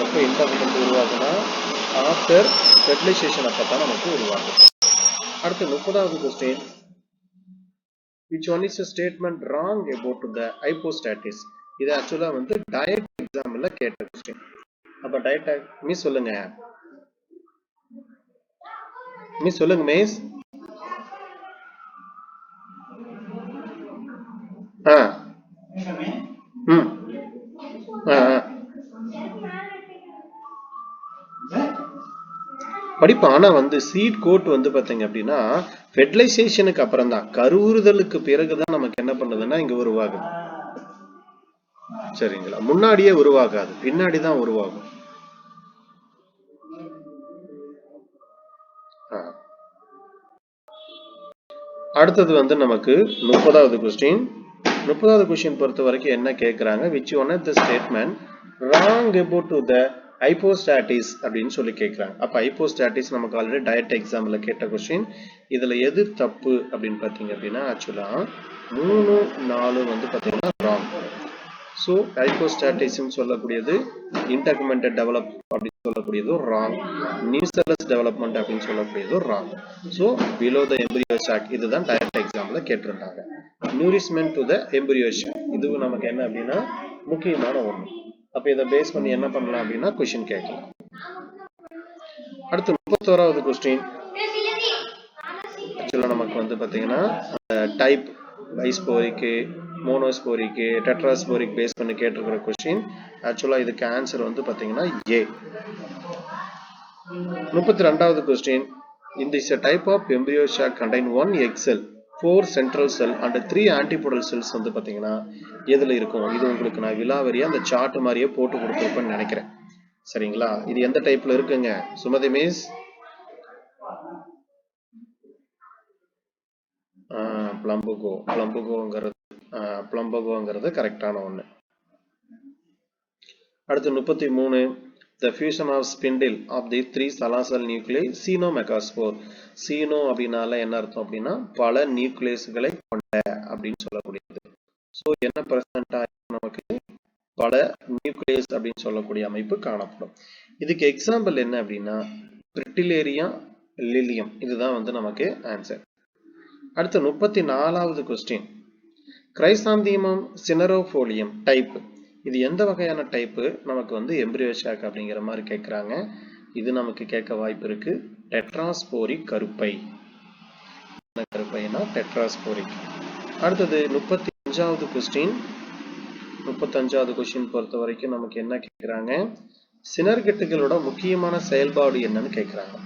எப்போ இன்டர்கமெண்ட் உருவாகும்னா ஆஃப்டர் ஃபெர்டிலைசேஷன் அப்பதான் நமக்கு உருவாகும். அடுத்து 30வது question. Which one is a statement wrong about the hypostasis? இது ஆக்சுவலா வந்து டயட் எக்ஸாம்ல கேட்ட கொஸ்டின். அப்ப டயட் மிஸ் சொல்லுங்க, மிஸ் சொல்லுங்க மிஸ். படிப்பு. ஆனா வந்து சீட் கோட் வந்து பாத்தீங்க அப்படின்னா ஃபெர்டிலைசேஷனுக்கு அப்புறம் தான், கருவுறுதலுக்கு பிறகுதான் நமக்கு என்ன பண்ணுதுன்னா இங்க உருவாகுது. சரிங்களா, முன்னாடியே உருவாகாது, பின்னாடிதான் உருவாகும். அடுத்தது வந்து நமக்கு 30வது கொஸ்டின். 30வது கொஸ்டின் பொறுத்த வரைக்கும் என்ன கேட்குறாங்க, which one of the statement wrong about to the hypostase அப்படின்னு சொல்லி கேட்குறாங்க. அப்போ ஹைப்போஸ்டாட்டிஸ் நமக்கு ஆல்ரெடி டயட் எக்ஸாமில் கேட்ட கொஸ்டின். இதில் எது தப்பு அப்படின்னு பார்த்தீங்க அப்படின்னா ஆக்சுவலாக 3, 4 வந்து பார்த்தீங்கன்னா ராங். ஸோ ஹைப்போஸ்டாட்டிஸ்ன்னு சொல்லக்கூடியது இன்டர்கமெண்டட் டெவலப் அப்படின்னு சொல்லக்கூடியது ராங். நியூசெல்லஸ் டெவலப்மெண்ட் அப்படின்னு சொல்லக்கூடியது wrong. So below the embryo sac இதுதான் டைரக்ட் எக்ஸாம்பிள் கேட்டிருந்தாங்க. Nourishment to the embryo sac இதுவும் நமக்கு என்ன அப்படின்னா முக்கியமான ஒன்று. அப்போ இதை பேஸ் பண்ணி என்ன பண்ணலாம் அப்படின்னா கொஸ்டின் கேட்கலாம். அடுத்து 31வது கொஸ்டின். ஆக்சுவலாக நமக்கு வந்து பார்த்தீங்கன்னா டைப் பைஸ்போரிக்கு, மோனோஸ்போரிக்கு, டெட்ராஸ்போரிக் பேஸ் பண்ணி கேட்டிருக்கிற கொஸ்டின். ஆக்சுவலாக இதுக்கு ஆன்சர் வந்து பார்த்தீங்கன்னா ஏ. 32வது question. In this type of embryo sac contain 1 egg cell, 4 central cell and 3 antipodal cells வந்து பார்த்தீங்கன்னா எதில் இருக்கும்? இது உங்களுக்கு நான் விலாவரியா அந்த சார்ட் மாதிரியே போட்டு கொடுத்துருப்பேன்னு நினைக்கிறேன். சரிங்களா? இது எந்த டைப்ல இருக்குங்க? சுமதி மிஸ் பிளம்பகோங்கிறது கரெக்டான ஒன்று. அடுத்து 33. The fusion of spindle of the 3 salazar nuclei xenomegaspore. சீனோ அப்படின்னால என்ன அர்த்தம் அப்படின்னா பல நியூக்ளியஸ்களை கொண்ட அப்படின்னு சொல்லக்கூடியது. ஸோ என்ன பிரசன்டா நமக்கு பல நியூக்ளியஸ் அப்படின்னு சொல்லக்கூடிய அமைப்பு காணப்படும். இதுக்கு எக்ஸாம்பிள் என்ன அப்படின்னா பிரிட்டிலேரியா, லிலியம் இதுதான் வந்து நமக்கு ஆன்சர். அடுத்து 34வது கொஸ்டின். கிரைசாந்திமம் சினரோஃபோலியம் டைப் இது எந்த வகையான டைப்பு நமக்கு வந்து எம்பரியோ சாக் அப்படிங்கிற மாதிரி கேட்குறாங்க. இது நமக்கு கேட்க வாய்ப்பு இருக்கு. டெட்ராஸ்போரிக் கருப்பை. கருப்பைனா டெட்ராஸ்போரிக். அடுத்தது 35வது கொஸ்டின். 35வது கொஸ்டின் பொறுத்த வரைக்கும் நமக்கு என்ன கேட்குறாங்க, சினர்கெட்டுகளோட முக்கியமான செயல்பாடு என்னன்னு கேட்குறாங்க.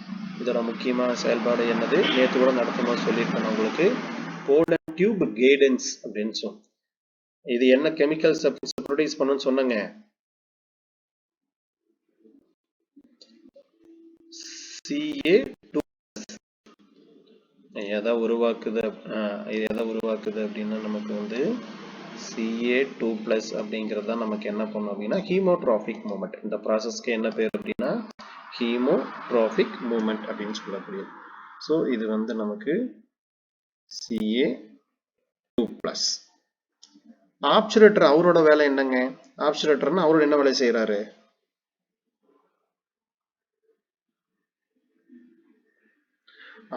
இதோட முக்கியமான செயல்பாடு என்னது? நேற்று கூட நடத்தும்போது சொல்லியிருக்கேன் உங்களுக்கு. போலன் டியூப் கைடன்ஸ் அப்படின்னு சொல்லி இது என்ன கெமிக்கல் சப்ஸ்டன்ஸ் ப்ரொடியூஸ் பண்ணுன்னு சொன்னங்க? Ca2+ எதை உருவாக்குது அப்படின்னா நமக்கு வந்து Ca2+ அப்படிங்கிறது நமக்கு என்ன பண்ணும் அப்படின்னா ஹீமோட்ராபிக் மூமெண்ட். இந்த ப்ராசஸ்க்கு என்ன பேர் அப்படின்னா ஹீமோட்ராபிக் மூமெண்ட் அப்படின்னு சொல்லக்கூடியது. ஸோ இது வந்து நமக்கு Ca2+. ஆப்சுரேட்டர் அவரோட வேலை என்னங்க? ஆப்சுரேட்டர்னா அவரோட என்ன வேலை செய்யறாரு?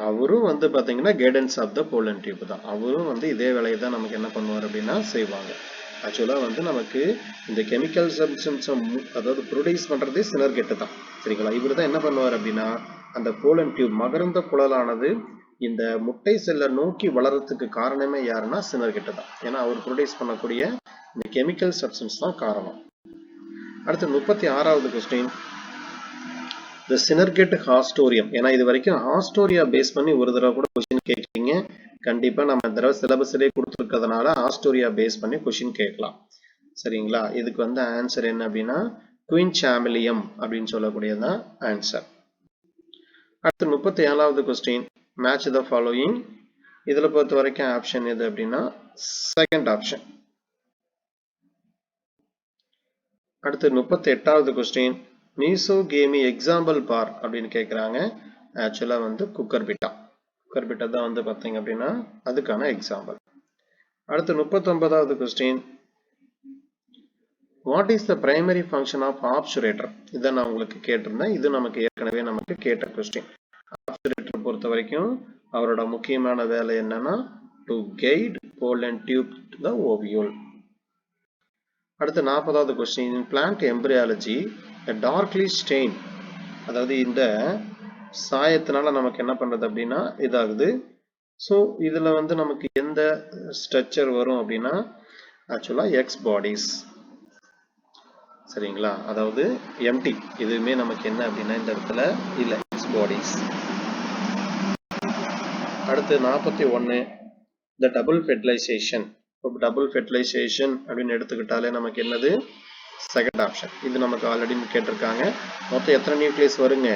அவரும் வந்து பாத்தீங்கன்னா guidance of the pollen tube தான். அவரும் வந்து இதே வேலையை தான் நமக்கு என்ன பண்ணுவார் அப்படின்னா செய்வாங்க. ஆக்சுவலா வந்து நமக்கு இந்த கெமிக்கல் சப்ஸ்டன்ஸ் அதாவது ப்ரொடியூஸ் பண்றதே சினர்கெட்டு தான். சரிங்களா? இவர் தான் என்ன பண்ணுவார் அப்படின்னா அந்த போலன் டியூப் மகரந்த குழலானது இந்த முட்டை செல்லை நோக்கி வளர்றதுக்கு காரணமே யாருன்னா சினர்கெட்டு தான். ஏன்னா அவர் ப்ரொடியூஸ் பண்ணக்கூடிய இந்த கெமிக்கல் சப்ஸ்டன்ஸ் தான் காரணம். அடுத்து 36வது கொஸ்டின். The synergate ஹாஸ்டோரியம். ஏன்னா இது வரைக்கும் ஹாஸ்டோரியா பேஸ் பண்ணி ஒரு தடவை கூட கொஸ்டின் கேட்குறீங்க. கண்டிப்பா நம்ம தடவை சிலபஸ்லேயே கொடுத்துருக்கிறதுனால ஹாஸ்டோரியா பேஸ் பண்ணி கொஸ்டின் கேட்கலாம். சரிங்களா? இதுக்கு வந்து ஆன்சர் என்ன அப்படின்னா குயின் சாமிலியம் அப்படின்னு சொல்லக்கூடியதுதான் ஆன்சர். அடுத்து 37வது கொஸ்டின். Match the following. இதுல பொறுத்த வரைக்கும் ஆப்ஷன் எது அப்படின்னா செகண்ட் ஆப்ஷன். அடுத்து 38வது கொஸ்டின். மீசோகேமி எக்ஸாம்பிள் பார் அப்படின்னு கேட்குறாங்க. ஆக்சுவலாக வந்து குக்கர்பிட்டா தான் வந்து பார்த்தீங்க அப்படின்னா அதுக்கான எக்ஸாம்பிள். அடுத்து 39வது question. What is the primary function of obturator? இதை நான் உங்களுக்கு கேட்டிருந்தேன். இது நமக்கு ஏற்கனவே நமக்கு கேட்ட கொஸ்டின். ஆப்சுரேட்டர் பொறுத்த வரைக்கும் அவரோட முக்கியமான வேலை என்னன்னா to guide pollen tube to the ovule. அடுத்து 40வது question. In plant embryology darkly stain அதாவது இந்த சாயத்தினால நமக்கு என்ன பண்றது அப்படின்னா இதாகுது. ஸோ இதுல வந்து நமக்கு எந்த ஸ்ட்ரக்சர் வரும் அப்படின்னா ஆக்சுவலா எக்ஸ் பாடிஸ். சரிங்களா? அதாவது எம்டி எதுவுமே நமக்கு என்ன அப்படின்னா இந்த இடத்துல இல்ல எக்ஸ் பாடிஸ். அடுத்து 41. The double fertilization. Double fertilization அப்படின்னு எடுத்துக்கிட்டாலே நமக்கு என்னது செகண்ட் ஆப்ஷன். இது நமக்கு ஆல்ரெடி கேட்டிருக்காங்க. மொத்தம் எத்தனை நியூக்ளியஸ் வருங்க?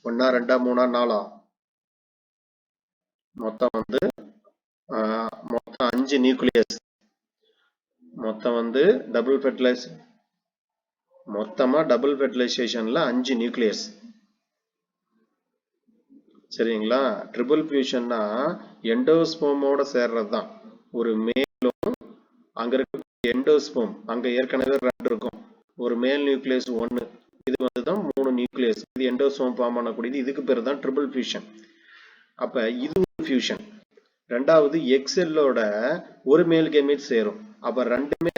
1, 2, 3, 4? மொத்தம் வந்து மொத்தம் 5 நியூக்ளியஸ். மொத்தம் வந்து மொத்தமா டபுள் ஃபெர்டிலைசேஷன்ல 5 நியூக்ளியஸ். சரிங்களா? ட்ரிபிள் ஃபியூஷன்னா எண்டோஸ்போமோட சேர்றது தான். ஒரு மேலும் அங்க இருக்க எண்டோஸ்போம் அங்க ஏற்கனவே 2 இருக்கும். ஒரு மேல் நியூக்ளியஸ் 1. இது வந்து தான் 3 நியூக்ளியஸ். இது எண்டோஸ்போம் ஃபார்ம் பண்ணக்கூடியது. இதுக்கு பேர் தான் ட்ரிபிள் ஃபியூஷன். அப்ப இது ஒரு ஃபியூஷன். ரெண்டாவது எக்ஸெல்லோட ஒரு மேல் கேமெட் சேரும். அப்ப ரெண்டுமே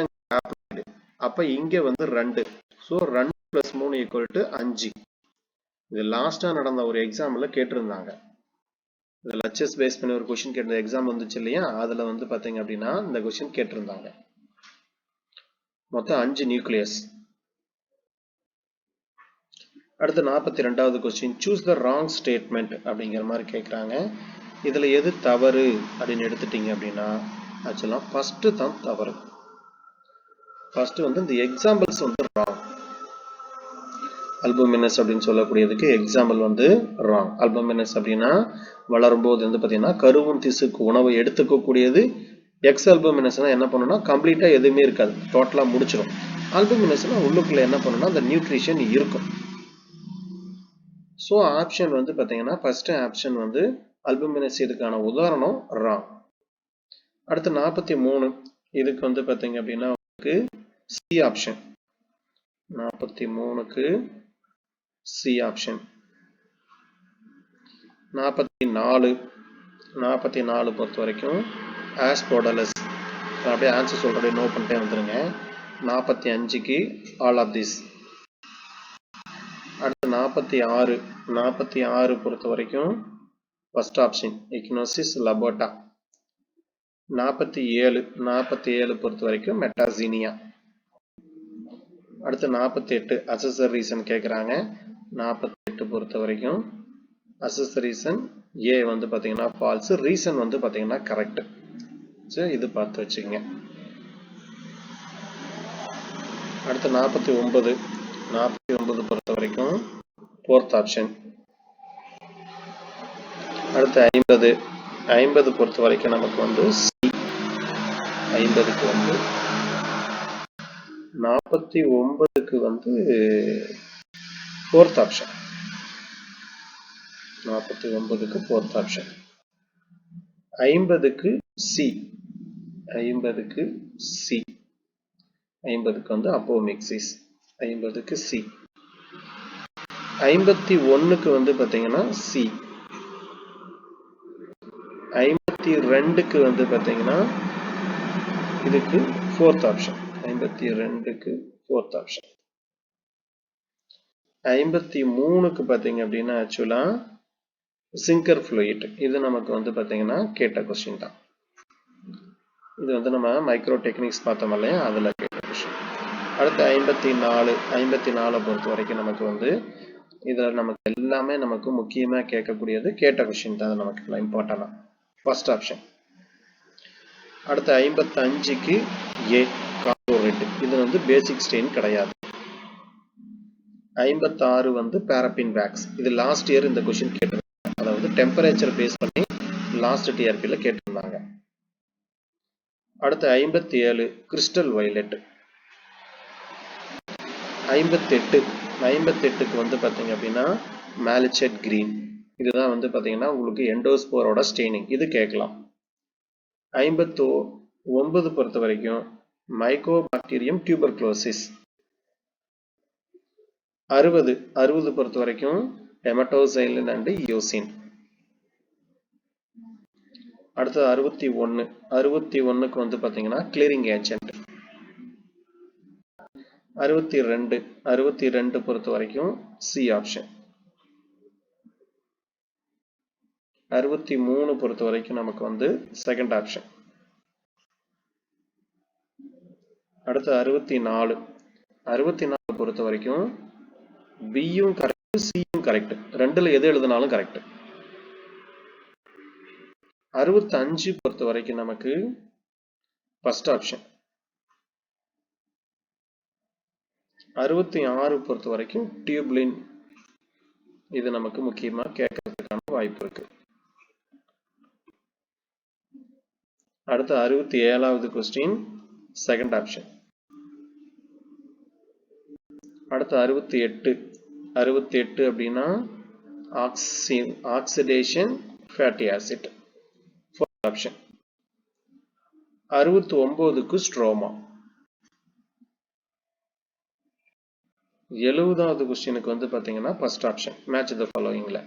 அப்ப இங்க வந்து 2. ஸோ 2 + 3 = 5. இது லாஸ்டா நடந்த ஒரு எக்ஸாம்ல கேட்டிருந்தாங்க. இது லட்சஸ் பேஸ் பண்ணி ஒரு क्वेश्चन கேட்ட எக்ஸாம் வந்துச்சு இல்லையா? அதுல வந்து பாத்தீங்க அப்படின்னா இந்த क्वेश्चन கேட்டிருந்தாங்க. மொத்தம் 5 நியூக்ளியஸ். அடுத்து 42வது question, choose the wrong statement அப்படிங்கிற மாதிரி கேட்குறாங்க. இதுல எது தவறு அப்படின்னு எடுத்துட்டீங்க அப்படின்னா ஆக்சுவலா ஃபர்ஸ்ட் தான் தவறு. ஃபர்ஸ்ட் வந்து இந்த எக்ஸாம்பிள்ஸ் வந்து ராங். அல்புமினஸ் அப்படின்னு சொல்லக்கூடியதுக்கு எக்ஸாம்பிள் வந்து ராங். அல்புமினஸ் அப்படின்னா வளரும்போது வந்து பார்த்தீங்கன்னா கருவும் திசுக்கு உணவை எடுத்துக்கக்கூடியது. எக்ஸ் அல்புமினஸ்னா என்ன பண்ணுன்னா கம்ப்ளீட்டா எதுவுமே இருக்காது, டோட்டலா முடிச்சிடும். அல்புமினஸ்னா உள்ளுக்குள்ள என்ன பண்ணுன்னா அந்த நியூட்ரிஷன் இருக்கும். ஸோ ஆப்ஷன் வந்து பார்த்தீங்கன்னா ஃபர்ஸ்ட் ஆப்ஷன் வந்து அல்புமினஸ் இதுக்கான உதாரணம் ராங். அடுத்து 43 இதுக்கு வந்து பார்த்தீங்க அப்படின்னா உங்களுக்கு சி ஆப்ஷன். 43க்கு சி ஆப்ஷன். 44 பொறுத்த வரைக்கும் ஆஸ்போடலஸ். அப்படியே ஆன்சர் சொல்றதே நோ பண்ணிட்டே வந்துருங்க. 45க்கு ஆல் ஆஃப் திஸ். அடுத்து 46 பொறுத்த வரைக்கும் ஃபர்ஸ்ட் ஆப்ஷன் எக்கினோசிஸ் லபோட்டா. 47 பொறுத்த வரைக்கும் மெட்டாசீனியா. அடுத்து 48 அசஸர் ரீசன் கேட்குறாங்க. 48 பொறுத்த வரைக்கும் அசஸர் ரீசன் ஏ வந்து பார்த்தீங்கன்னா ஃபால்ஸ், ரீசன் வந்து பார்த்தீங்கன்னா கரெக்ட். சரி, இது பார்த்து வச்சுக்கோங்க. அடுத்து 49 பொறுத்த வரைக்கும் ஃபோர்த் ஆப்ஷன். அடுத்து 50 பொறுத்த வரைக்கும் நமக்கு வந்து சி. 50க்கு வந்து 49க்கு வந்து ஃபோர்த் ஆப்ஷன். 49க்கு ஃபோர்த் ஆப்ஷன். 50க்கு சி. 50க்கு சி. 50க்கு வந்து அப்போமிக்சிஸ். 50க்கு சி. 51க்கு வந்து பார்த்தீங்கன்னா சி. 52க்கு வந்து பார்த்தீங்கன்னா இதுக்கு ஃபோர்த் ஆப்ஷன். 52க்கு ஃபோர்த் ஆப்ஷன். 53க்கு பார்த்தீங்க அப்படின்னா ஆக்சுவலா சிங்கர் ஃப்ளூயிட். இது நமக்கு வந்து பார்த்தீங்கன்னா கேட்ட கொஸ்டின் தான். இது வந்து நம்ம மைக்ரோ டெக்னிக்ஸ் பார்த்தோம் இல்லையா, அதில் கேட்ட கொஸ்டின். அடுத்து 54 பொறுத்த வரைக்கும் நமக்கு வந்து இதில் நமக்கு எல்லாமே நமக்கு முக்கியமாக கேட்கக்கூடியது கேட்ட கொஸ்டின் தான் நமக்கு இம்பார்ட்டன்டா ஃபர்ஸ்ட் ஆப்ஷன். அடுத்து 55க்கு ஏ கார்போரேட். இது வந்து பேசிக் ஸ்டெயின் கிடையாது. 56 வந்து பாரபின் வேக்ஸ். இது லாஸ்ட் இயர் இந்த கொஸ்டின் கேட்டிருந்தாங்க. அதாவது டெம்பரேச்சர் பேஸ் பண்ணி லாஸ்ட் டிஆர்பியில் கேட்டிருந்தாங்க. அடுத்து 57 கிறிஸ்டல் வயலட். 58க்கு வந்து பார்த்தீங்க அப்படின்னா மேலிச்சட் கிரீன். இதுதான் வந்து பார்த்தீங்கன்னா உங்களுக்கு எண்டோஸ்போரோட ஸ்டெயினிங். இது கேட்கலாம். 59 பொறுத்த வரைக்கும் மைக்கோபாக்டீரியம் டியூபர்குலோசிஸ். 60 பொறுத்த வரைக்கும் ஹெமட்டோசைலின் அண்ட் யோசின். அடுத்து 61க்கு வந்து பார்த்தீங்கன்னா கிளியரிங் ஏஜென்ட். 62 பொறுத்த வரைக்கும் சி ஆப்ஷன். 63 பொறுத்த வரைக்கும் நமக்கு வந்து செகண்ட் ஆப்ஷன். அடுத்து 64 பொறுத்த வரைக்கும் பியும் கரெக்ட், சியும் கரெக்ட். ரெண்டுல எது எழுதினாலும் கரெக்ட். 65 பொறுத்த வரைக்கும் நமக்கு ஃபர்ஸ்ட் ஆப்ஷன். 66 பொறுத்த வரைக்கும் டியூப்லின். இது நமக்கு முக்கியமா கேட்கறதுக்கான வாய்ப்பு இருக்கு. அடுத்து 67வது கொஸ்டின் செகண்ட் ஆப்ஷன். அடுத்து 68 அப்படின்னா oxidation fatty acid fourth option. 69க்கு ஸ்ட்ரோமா. 70வது கொஸ்டினுக்கு வந்து பாத்தீங்கன்னா ஃபர்ஸ்ட் ஆப்ஷன் மேட்ச் த ஃபாலோயிங்ல.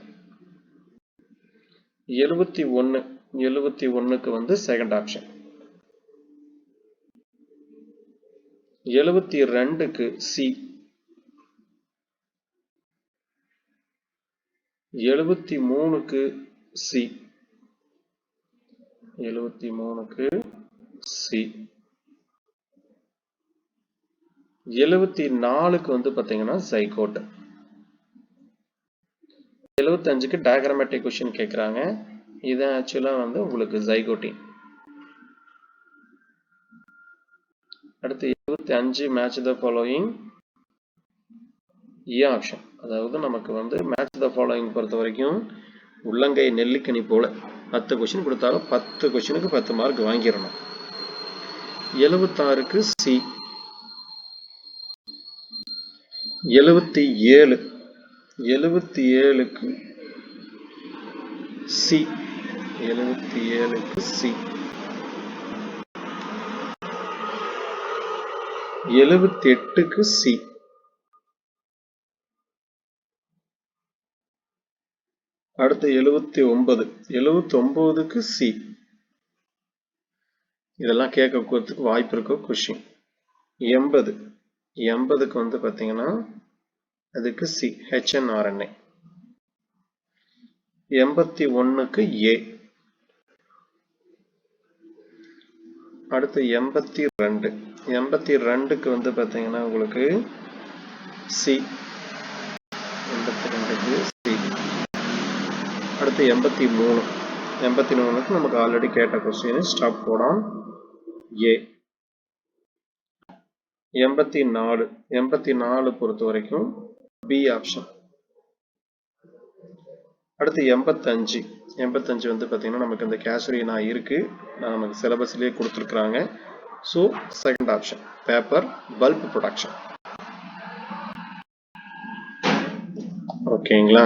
71க்கு வந்து செகண்ட் ஆப்ஷன். 72க்கு சி. 73க்கு சி. 73க்கு சி. 74க்கு வந்து பாத்தீங்கன்னா சைகோட். 75க்கு டயக்ராமேட்டிக் கொஸ்டின் கேக்குறாங்க. இது ஆக்சுவலா வந்து உங்களுக்கு ஜைகோட்டின். அடுத்து 75 match the following A option. அதாவது நமக்கு வந்து மேட்ச் த ஃபாலோயிங் பொறுத்த வரைக்கும் உள்ளங்கை நெல்லிக்கனி போல 10 கொஸ்டின் கொடுத்தாலும் 10 கொஸ்டினுக்கு 10 மார்க் வாங்கிடணும். 76க்கு சி. 77க்கு சி. 77க்கு சி. 78க்கு சி. அடுத்து 79க்கு சி. இதெல்லாம் கேட்கறதுக்கு வாய்ப்பு இருக்க கொஸ்டின். 80க்கு வந்து பாத்தீங்கன்னா அதுக்கு சி HNRNA. 81க்கு ஏ. அடுத்து 82க்கு வந்து பாத்தீங்கன்னா உங்களுக்கு சி. 82க்கு சி. அடுத்து 83க்கு நமக்கு ஆல்ரெடி கேட்ட கொஸ்டின் ஸ்டாப் கோடான் ஏ. 84 பொறுத்த வரைக்கும் பி ஆப்ஷன். அடுத்து 85 வந்து பாத்தீங்கன்னா நமக்கு இந்த கேசரினா இருக்கு, நமக்கு சிலபஸ்லயே கொடுத்துருக்காங்க. So second option paper bulb production. ஓகேங்களா?